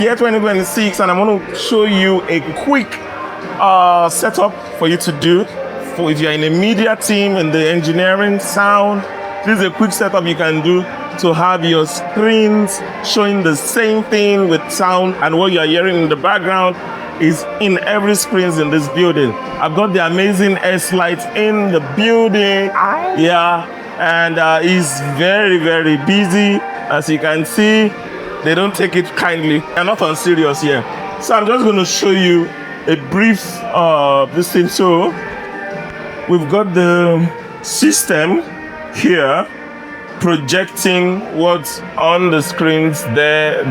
Year 2026, and I'm going to show you a quick setup for you to do. For if you're in a media team, in the engineering, sound, this is a quick setup you can do to have your screens showing the same thing with sound, and what you're hearing in the background is in every screens in this building. I've got the amazing S-Light in the building. Yeah, and he's very, very busy. As you can see, they don't take it kindly. They're not on serious here. So I'm just going to show you a brief this thing. So we've got the system here projecting what's on the screens there.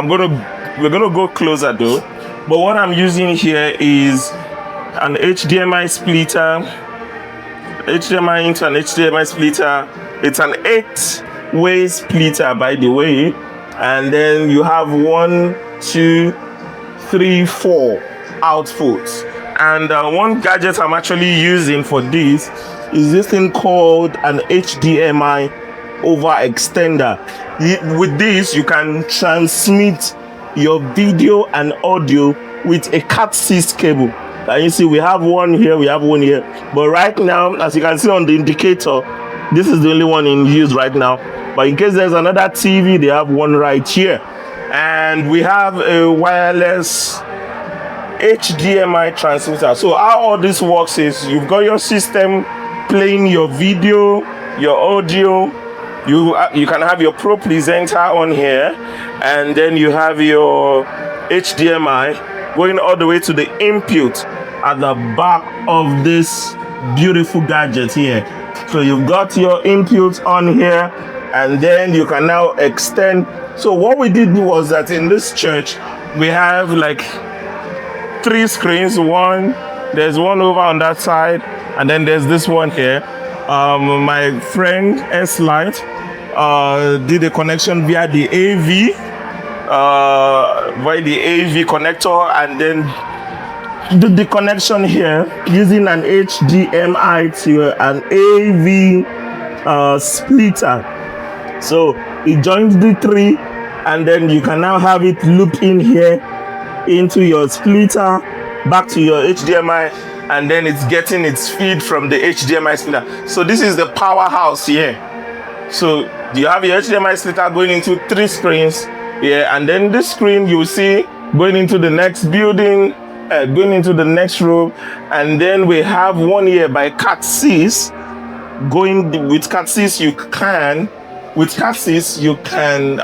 We're gonna go closer though. But what I'm using here is an HDMI splitter, HDMI into an HDMI splitter. It's an 8-way splitter, by the way. And then you have 1, 2, 3, 4 outputs. And one gadget I'm actually using for this is this thing called an HDMI overextender. With this, you can transmit your video and audio with a Cat6 cable. And you see, we have one here, we have one here. But right now, as you can see on the indicator, this is the only one in use right now. But in case there's another TV, they have one right here. And we have a wireless HDMI transmitter. So how all this works is you've got your system playing your video, your audio. You can have your Pro Presenter on here, and then you have your HDMI going all the way to the input at the back of this beautiful gadget here. So you've got your input on here, and then you can now extend. So what we did was that in this church, we have like 3 screens. There's one over on that side, and then there's this one here. My friend S-Light did a connection via the AV connector, and then did the connection here using an HDMI to an AV splitter. So it joins the 3, and then you can now have it loop in here into your splitter, back to your HDMI, and then it's getting its feed from the HDMI splitter. So this is the powerhouse here. So you have your HDMI splitter going into 3 screens, yeah, and then this screen you will see going into the next building, going into the next room, and then we have one here by Cat6. Going with Cat6, you can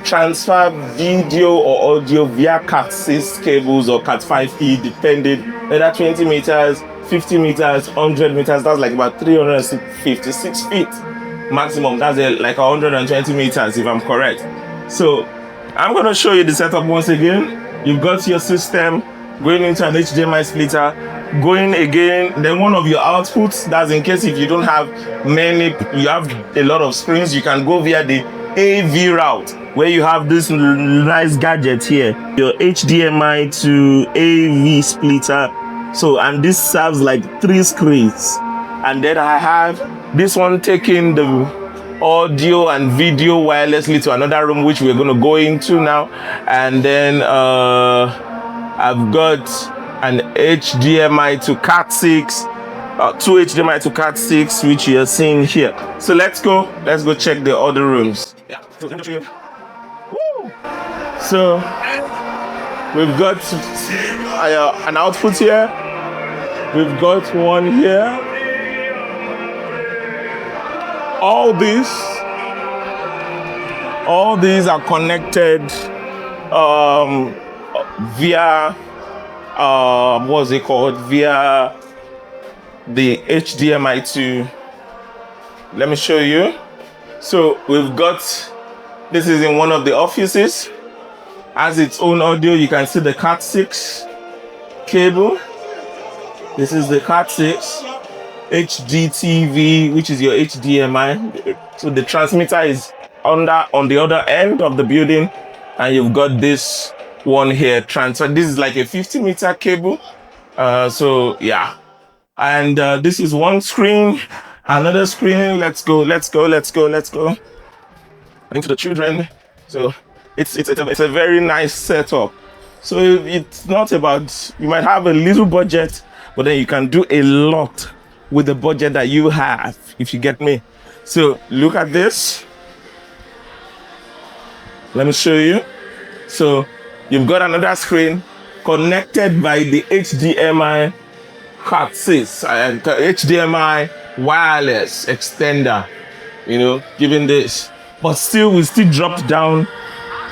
transfer video or audio via Cat6 cables or Cat5e, depending, either 20 meters, 50 meters, 100 meters. That's like about 356 feet maximum. That's like 120 meters if I'm correct. So I'm going to show you the setup once again. You've got your system going into an HDMI splitter, going again, then one of your outputs. That's in case if you don't have you have a lot of screens, you can go via the AV route, where you have this nice gadget here, your HDMI to AV splitter. So, and this serves like 3 screens. And then I have this one taking the audio and video wirelessly to another room, which we're going to go into now. And then I've got an HDMI to Cat6, 2 HDMI to Cat6, which you're seeing here. So let's go check the other rooms. Yeah. So we've got an output here. We've got one here. All these are connected via what's it called? Via the HDMI to. Let me show you. So we've got, this is in one of the offices, has its own audio. You can see the Cat6 cable. This is the Cat6 HDTV, which is your HDMI. So the transmitter is on the other end of the building, and you've got this one here transfer. This is like a 50-meter cable. So yeah, and this is one screen, another screen. Let's go into the children. So It's a very nice setup. So it's not about, you might have a little budget, but then you can do a lot with the budget that you have, if you get me. So look at this. Let me show you. So you've got another screen connected by the HDMI Cat6 and HDMI wireless extender, you know, giving this. But still, we still dropped down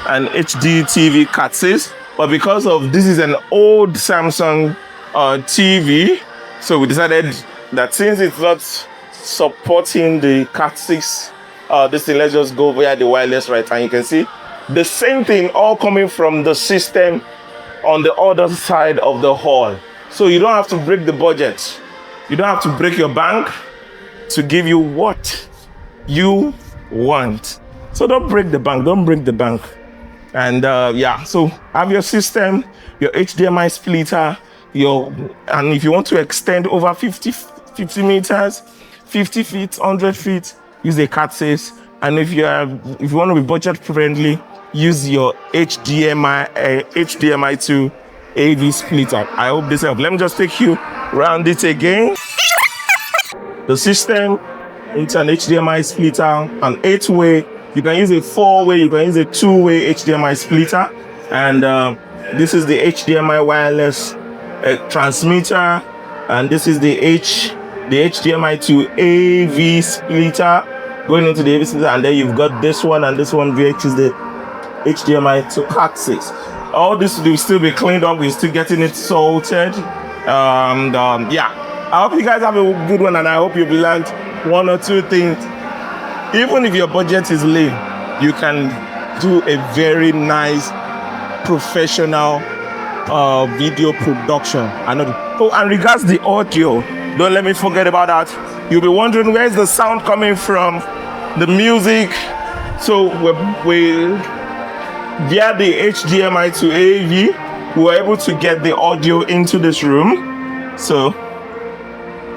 an HD TV Cat6. But because of this is an old Samsung TV, so we decided that since it's not supporting the Cat6, this thing, let's just go via the wireless, right? And you can see the same thing all coming from the system on the other side of the hall. So you don't have to break the budget. You don't have to break your bank to give you what you want. So don't break the bank, don't break the bank. And yeah, so have your system, your HDMI splitter, and if you want to extend over 50 meters, 50 feet, 100 feet, use a Cat6. And if you want to be budget friendly, use your HDMI to AV splitter. I hope this helps. Let me just take you around it again. The system, it's an HDMI splitter, an 8-way. You can use a 4-way, you can use a 2-way HDMI splitter. And this is the HDMI wireless transmitter. And this is the HDMI to AV splitter going into the AV splitter. And then you've got this one and this one, which is the HDMI to Cat6. All this will still be cleaned up. We're still getting it salted. Yeah, I hope you guys have a good one, and I hope you've learned one or two things. Even if your budget is low, you can do a very nice professional video production. Oh, and regards the audio, don't let me forget about that. You'll be wondering, where's the sound coming from? The music. So we via the HDMI to AV, we were able to get the audio into this room. So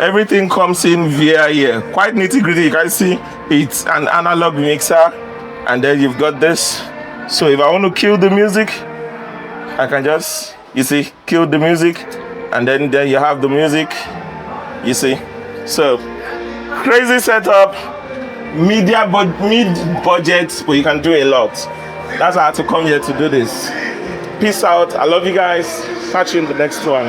everything comes in via here. Quite nitty gritty. You can see it's an analog mixer, and then you've got this. So if I want to kill the music, I can just, you see, kill the music, and then there you have the music, you see. So crazy setup, mid budget, but you can do a lot. That's why I had to come here to do this. Peace out. I love you guys. Catch you in the next one.